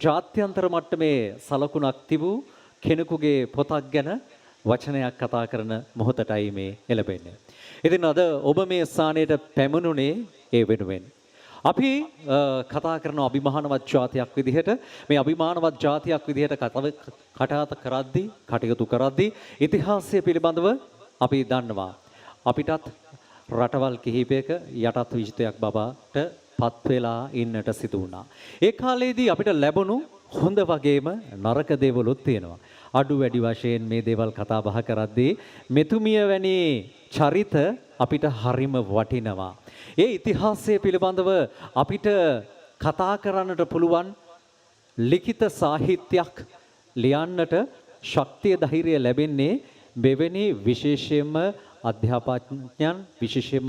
ජාත්‍යන්තර මට්ටමේ සලකුණක් තිබූ කෙනෙකුගේ පොතක් ගැන වචනයක් කතා කරන මොහොතටයි මේ එළඹෙන්නේ. ඉතින් අද ඔබ මේ ස්ථානයට පැමිණුනේ ඒ වෙනුවෙන්. අපි කතා කරන අභිමානවත් ජාතියක් විදිහට මේ අභිමානවත් ජාතියක් විදිහට කටයුතු කරද්දී ඉතිහාසය පිළිබඳව අපි දන්නවා. අපිටත් රටවල් කිහිපයක යටත් විජිතයක් බවට පත් වෙලා ඉන්නට සිදු වුණා. ඒ කාලේදී අපිට ලැබුණු හොඳ වගේම නරක දේවලුත් තියෙනවා. අඩු වැඩි වශයෙන් මේ දේවල් කතා බහ කරද්දී මෙතුමිය වැනි චරිත අපිට හරිම වටිනවා. ඒ ඉතිහාසය පිළිබඳව අපිට කතා කරන්නට පුළුවන් ලිඛිත සාහිත්‍යයක් ලියන්නට ශක්තිය ධෛර්යය ලැබෙන්නේ මෙවැනි විශේෂයෙන්ම අධ්‍යාපඥයන් විශේෂයෙන්ම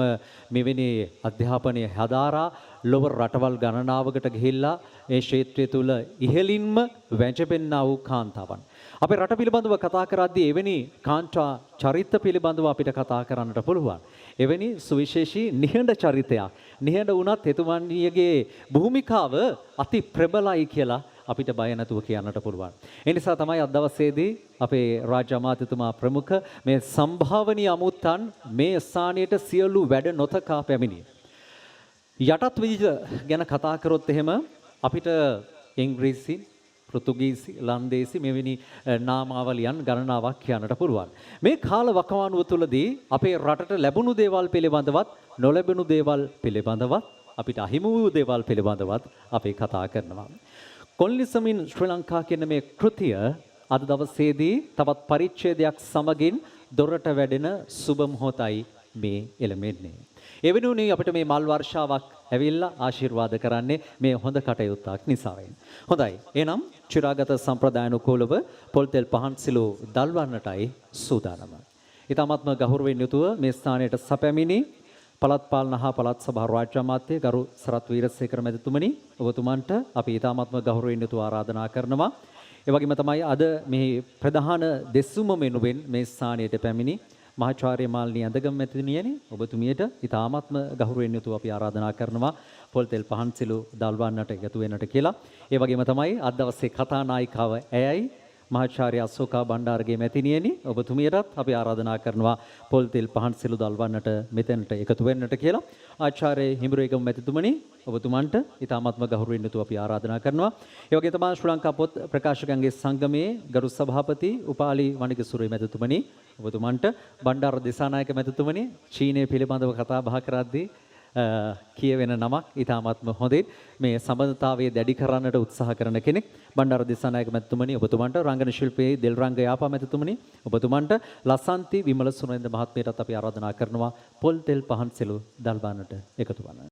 මෙවැනි අධ්‍යාපනය හදාරා ලොව රටවල් ගණනාවකට ගිහිල්ලා මේ ක්ෂේත්‍රය තුල ඉහළින්ම වැජඹෙන්නා වූ කාන්තාවන්. අපේ රට පිළිබඳව කතා කරද්දී එවැනි කාන්තා චරිත පිළිබඳව අපිට කතා කරන්නට පුළුවන්. එවැනි සුවිශේෂී නිහඬ චරිතයක්. නිහඬ වුණත් එතුමන්ගේ භූමිකාව අති ප්‍රබලයි කියලා අපිට බය නැතුව කියන්නට පුළුවන්. ඒ නිසා තමයි අද දවසේදී අපේ රාජ්‍ය අමාත්‍යතුමා ප්‍රමුඛ මේ සම්භාවනීය අමුත්තන් මේ ස්ථානයට සියලු වැඩ නොතකා පැමිණියේ. යටත් විජිත ගැන කතා කරොත් එහෙම අපිට ඉංග්‍රීසි, පෘතුගීසි, ලන්දේසි මෙවැනි නාමාවලියන් ගණනාවක් කියන්නට පුළුවන්. මේ කාල වකවානුව තුළදී අපේ රටට ලැබුණු දේවල් පිළිබඳවත් නොලැබුණු දේවල් පිළිබඳවත් අපිට අහිමි වූ දේවල් පිළිබඳවත් අපි කතා කරනවා. Colonialism in Sri Lanka කියන මේ කෘතිය අද දවසේදී තවත් පරිච්ඡේදයක් සමගින් දොරට වැඩෙන සුබ මොහොතයි මේ එළමෙන්නේ. ඒ වෙනුවෙන් අපිට මේ මල් වර්ෂාවක් ඇවිල්ලා ආශිර්වාද කරන්නේ මේ හොඳ කටයුත්තක් නිසාවෙන්. හොඳයි. එහෙනම් චිරාගත සම්ප්‍රදායනුකූලව පොල්තෙල් පහන් සිලු දල්වන්නටයි සූදානම. ඊටමත්ම ගෞරවයෙන් යුතුව මේ ස්ථානයට සැපැමිණි පළාත් පාලන හා පළාත් සභා රාජ්‍ය අමාත්‍ය ගරු සරත් වීරසේකර මැතිතුමනි ඔබතුමන්ට අපි ඊටමත්ම ගෞරවයෙන් යුතුව ආරාධනා කරනවා. ඒ වගේම තමයි අද මේ ප්‍රධාන දෙසුම වෙනුවෙන් මේ ස්ථානයට පැමිණි මහාචාර්ය මාල්නී අඳගම් මැතිණියනි ඔබතුමියට ඊටාත්ම ගෞරවයෙන් යුතුව අපි ආරාධනා කරනවා පොල්තෙල් පහන් සිලු දල්වන්නට එකතු වෙන්නට කියලා. ඒ වගේම තමයි අද දවසේ කතානායිකාව ඇයයි මහාචාර්ය අසෝකා බණ්ඩාරගේ මැතිණියනි ඔබතුමියටත් අපි ආරාධනා කරනවා පොල්තෙල් පහන් සිලු දල්වන්නට මෙතනට එකතු වෙන්නට කියලා. ආචාර්ය හිමිරේගම මැතිතුමනි ඔබතුමන්ට ඊටාත්ම ගෞරවයෙන් යුතුව අපි ආරාධනා කරනවා. ඒ වගේම තමයි ශ්‍රී ලංකා පොත් ප්‍රකාශකයන්ගේ සංගමයේ ගරු සභාපති උපාලි වණිකසූරිය මැතිතුමනි ඔබතුමන්ට බණ්ඩාර දිසානායක මැතිතුමනි චීනය පිළිබඳව කතා බහ කරද්දී කියවෙන නමක් ඊටාත්ම හොඳින් මේ සම්බන්ධතාවයේ දැඩි කරන්නට උත්සාහ කරන කෙනෙක් බණ්ඩාර දිසානායක මැතිතුමනි ඔබතුමන්ට රංගන ශිල්පයේ දෙල්රංග යාපා මැතිතුමනි ඔබතුමන්ට ලසන්ති විමල සුනේන්ද්‍ර මහත්මයාටත් අපි ආරාධනා කරනවා පොල් තෙල් පහන් සිලු දල්වන්නට එකතු වන්න.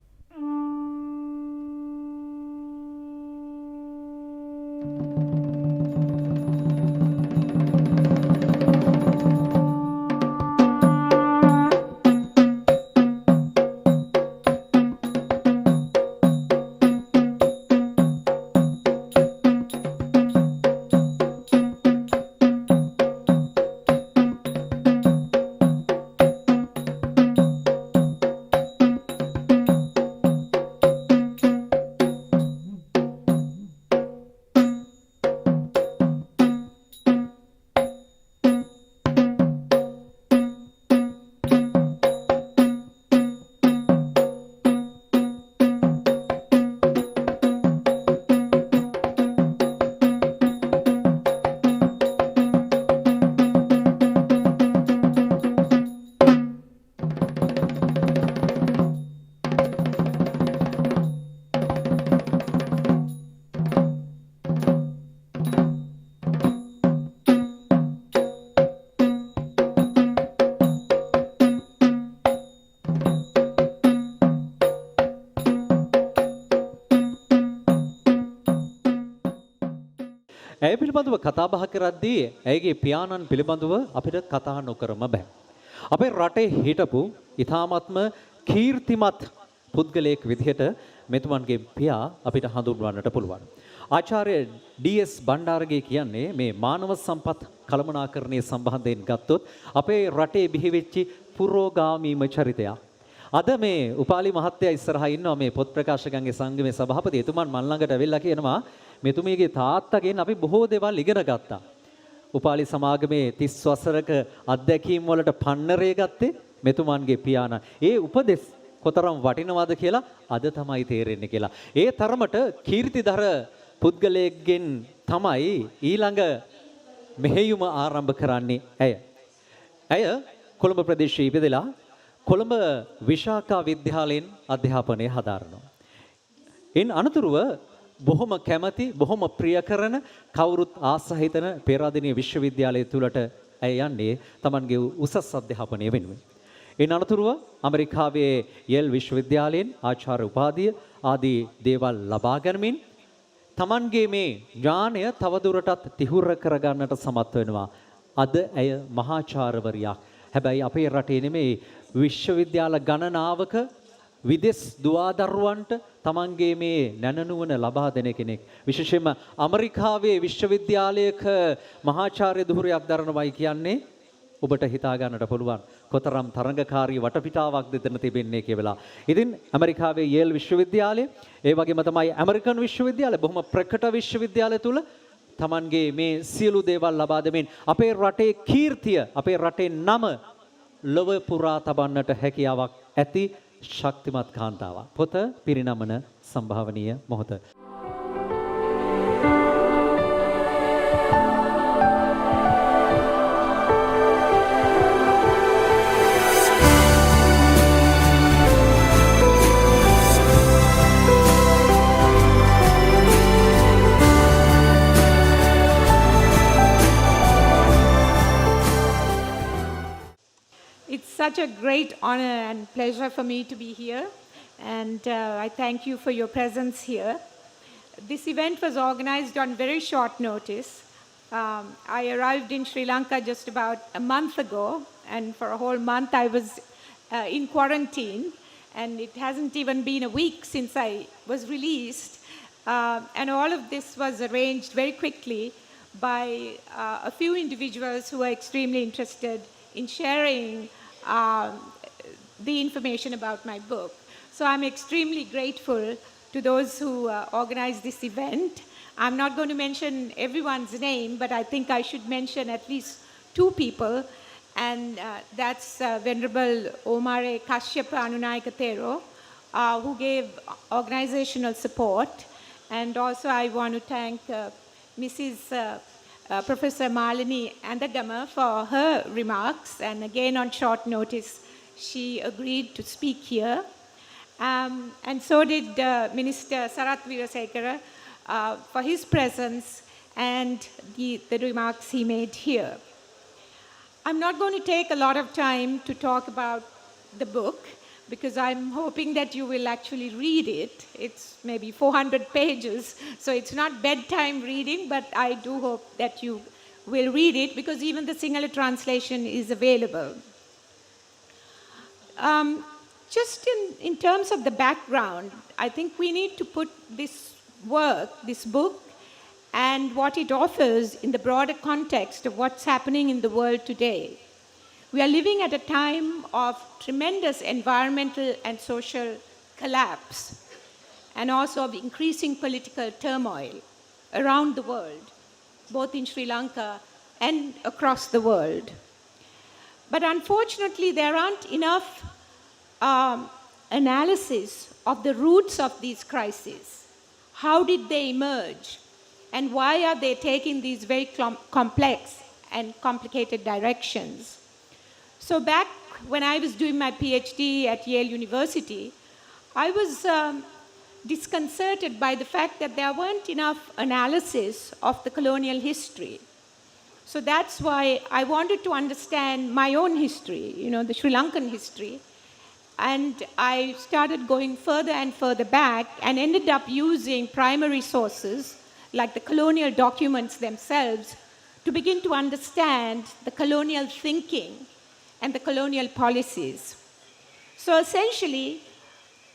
ඇය පිළිබඳව කතා බහ කරද්දී ඇයගේ පියාණන් පිළිබඳව අපිට කතා නොකරම බෑ. අපේ රටේ හිටපු ඊ타ත්ම කීර්තිමත් පුද්ගලයෙක් විදිහට මෙතුමන්ගේ පියා අපිට හඳුන්වන්නට පුළුවන්. ආචාර්ය ඩී.එස්. බණ්ඩාරගේ කියන්නේ මේ මානව සම්පත් කළමනාකරණයේ සම්බන්ධයෙන් ගත්තොත් අපේ රටේ බිහිවෙච්ච පුරෝගාමීම චරිතයක්. අද මේ උපාලි මහත්තයා ඉස්සරහා ඉන්නවා මේ පොත් ප්‍රකාශකයන්ගේ සංගමේ සභාපති. එතුමන් මන් ළඟට ඇවිල්ලා කියනවා මෙතුමියගේ තාත්තගෙන් අපි බොහෝ දේවල් ඉගෙන ගත්තා. උපාලි සමාගමේ 30 වසරක අත්දැකීම් වලට පන්නරේ ගත්තේ මෙතුමන්ගේ පියාණන්. ඒ උපදෙස් කොතරම් වටිනවද කියලා අද තමයි තේරෙන්නේ කියලා. ඒ තරමට කීර්තිදර පුද්ගලයෙක්ගෙන් තමයි ඊළඟ මෙහෙයුම ආරම්භ කරන්නේ ඇය. ඇය කොළඹ ප්‍රදේශයේ ඉපදෙලා කොළඹ විශාකා විද්‍යාලයෙන් අධ්‍යාපනය හදාරනවා. ඉන් අනතුරුව බොහොම කැමැති බොහොම ප්‍රිය කරන කවුරුත් ආස හිතන පේරාදෙණිය විශ්වවිද්‍යාලය තුලට ඇය යන්නේ Tamanගේ උසස් අධ්‍යාපනය වෙනුවෙන්. ඉන් අනතුරුව ඇමරිකාවේ යෙල් විශ්වවිද්‍යාලයෙන් ආචාර්ය උපාධිය ආදී දේවල් ලබා ගනිමින් Tamanගේ මේ ඥානය තවදුරටත් තිහුර කරගන්නට සමත් වෙනවා. අද ඇය මහාචාර්යවරියක්. හැබැයි අපේ රටේ නෙමේ විශ්වවිද්‍යාල ගණනාවක විදෙස් දුවදරුවන්ට Tamanගේ මේ නැනනුවන ලබා දෙන කෙනෙක්. විශේෂයෙන්ම ඇමරිකාවේ විශ්වවිද්‍යාලයක මහාචාර්ය ධුරයක් දරනවයි කියන්නේ ඔබට හිතා ගන්නට පුළුවන් කොතරම් තරංගකාරී වටපිටාවක් දෙතන තිබෙන්නේ කියලා. ඉතින් ඇමරිකාවේ යේල් විශ්වවිද්‍යාලය, ඒ වගේම තමයි ඇමරිකන් විශ්වවිද්‍යාලය බොහොම ප්‍රකට විශ්වවිද්‍යාලය තුල Tamanගේ මේ සියලු දේවල් ලබා දෙමින් අපේ රටේ කීර්තිය, අපේ රටේ නම ලොව පුරා තබන්නට හැකියාවක් ඇති ශක්තිමත් කාන්තාවක්. පොත පිරිනමන සම්භාවනීය මොහොත. It's such a great honor and pleasure for me to be here, and I thank you for your presence here. This event was organized on very short notice. I arrived in Sri Lanka just about a month ago, and for a whole month I was in quarantine, and it hasn't even been a week since I was released. And all of this was arranged very quickly by a few individuals who are extremely interested in sharing the information about my book. So I'm extremely grateful to those who organized this event. I'm not going to mention everyone's name, but I think I should mention at least two people, and that's Venerable Omare Kashyapa Anunayakatero, who gave organizational support, and also I want to thank Mrs. Professor Malini Andagama for her remarks, and again on short notice she agreed to speak here, and so did Minister Sarath Weerasekara for his presence and the remarks he made here. I'm not going to take a lot of time to talk about the book because I'm hoping that you will actually read it. It's maybe 400 pages, so it's not bedtime reading, but I do hope that you will read it because even the Sinhala translation is available. Just in terms of the background, I think we need to put this work, this book, and what it offers in the broader context of what's happening in the world today. We are living at a time of tremendous environmental and social collapse, and also of increasing political turmoil around the world, both in Sri Lanka and across the world. But unfortunately, there aren't enough analysis of the roots of these crises. How did they emerge? And why are they taking these very complex and complicated directions? So back when I was doing my PhD at Yale University, I was disconcerted by the fact that there weren't enough analysis of the colonial history. So that's why I wanted to understand my own history, the Sri Lankan history. And I started going further and further back and ended up using primary sources like the colonial documents themselves to begin to understand the colonial thinking and the colonial policies. So essentially,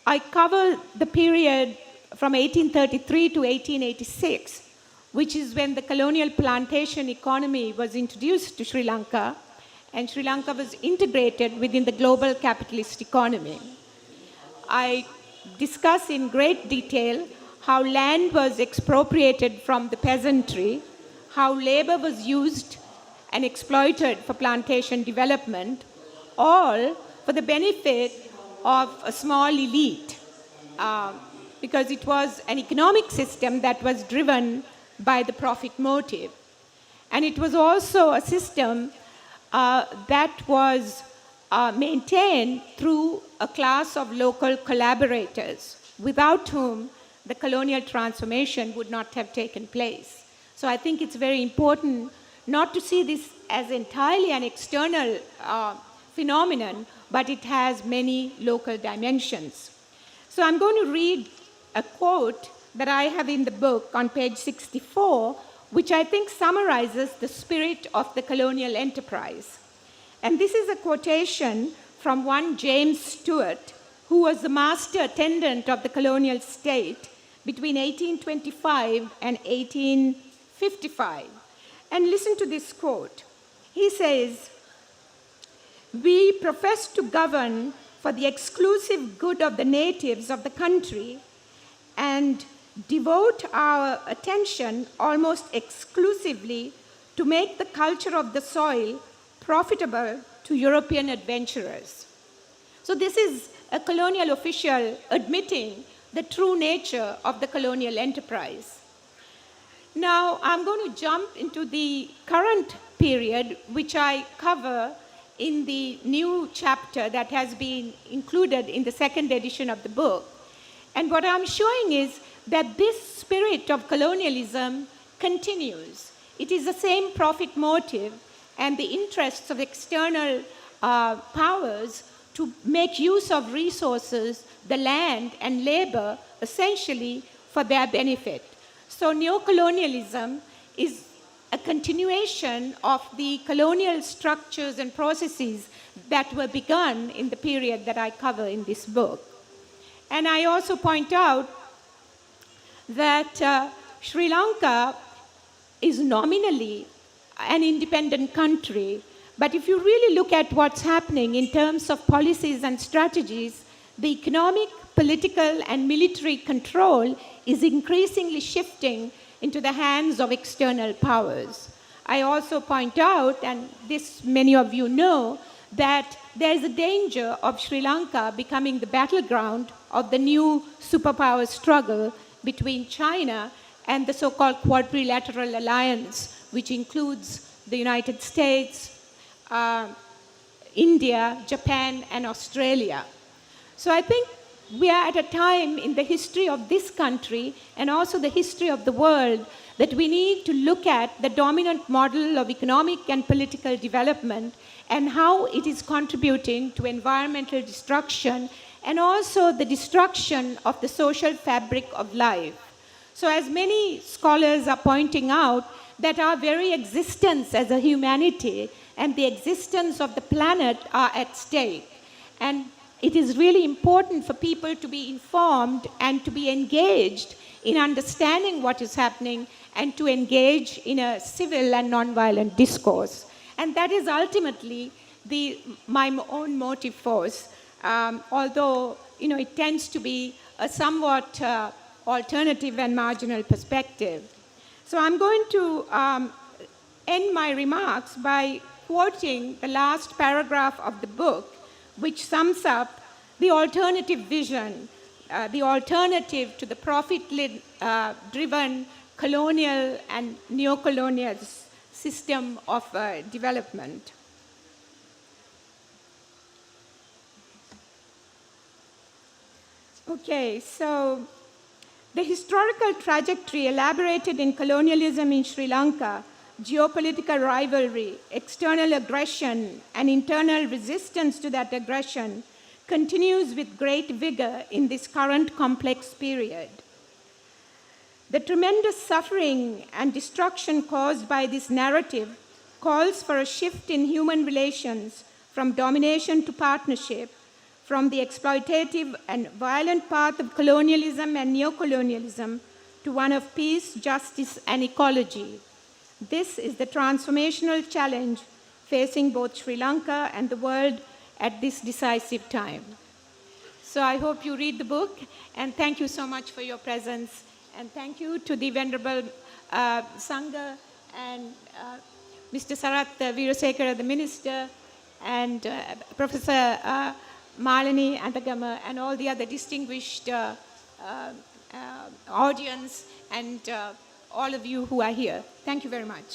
I cover the period from 1833 to 1886, which is when the colonial plantation economy was introduced to Sri Lanka, and Sri Lanka was integrated within the global capitalist economy. I discuss in great detail how land was expropriated from the peasantry, how labor was used and exploited for plantation development, all for the benefit of a small elite, because it was an economic system that was driven by the profit motive. And it was also a system that was maintained through a class of local collaborators, without whom the colonial transformation would not have taken place. So I think it's very important not to see this as entirely an external phenomenon, but it has many local dimensions. So I'm going to read a quote that I have in the book on page 64, which I think summarizes the spirit of the colonial enterprise. And this is a quotation from one James Stewart, who was the master attendant of the colonial state between 1825 and 1855. And listen to this quote. He says, "We profess to govern for the exclusive good of the natives of the country and devote our attention almost exclusively to make the culture of the soil profitable to European adventurers." So this is a colonial official admitting the true nature of the colonial enterprise. Now, I'm going to jump into the current period, which I cover in the new chapter that has been included in the second edition of the book. And what I'm showing is that this spirit of colonialism continues. It is the same profit motive and the interests of external powers to make use of resources, the land and labor, essentially for their benefit. So neocolonialism is a continuation of the colonial structures and processes that were begun in the period that I cover in this book. And I also point out that Sri Lanka is nominally an independent country, but if you really look at what's happening in terms of policies and strategies, the economic, political, and military control is increasingly shifting into the hands of external powers. I also point out, and this many of you know, that there is a danger of Sri Lanka becoming the battleground of the new superpower struggle between China and the so-called quadrilateral alliance, which includes the United States, India, Japan, and Australia. So I think we are at a time in the history of this country and also the history of the world that we need to look at the dominant model of economic and political development and how it is contributing to environmental destruction and also the destruction of the social fabric of life. So as many scholars are pointing out, that our very existence as a humanity and the existence of the planet are at stake. And it is really important for people to be informed and to be engaged in understanding what is happening and to engage in a civil and nonviolent discourse. And that is ultimately my own motive force, although it tends to be a somewhat alternative and marginal perspective. So I'm going to end my remarks by quoting the last paragraph of the book, which sums up the alternative vision, the alternative to the profit-driven colonial and neo-colonial system of development. Okay, so the historical trajectory elaborated in colonialism in Sri Lanka, geopolitical rivalry, external aggression, and internal resistance to that aggression continues with great vigor in this current complex period. The tremendous suffering and destruction caused by this narrative calls for a shift in human relations from domination to partnership, from the exploitative and violent path of colonialism and neocolonialism to one of peace, justice, and ecology. This is the transformational challenge facing both Sri Lanka and the world at this decisive time. So I hope you read the book, and thank you so much for your presence. And thank you to the Venerable Sangha and Mr. Sarath Veerasekara, the minister, and Professor Malini Antagama, and all the other distinguished audience, and all of you who are here. Thank you very much.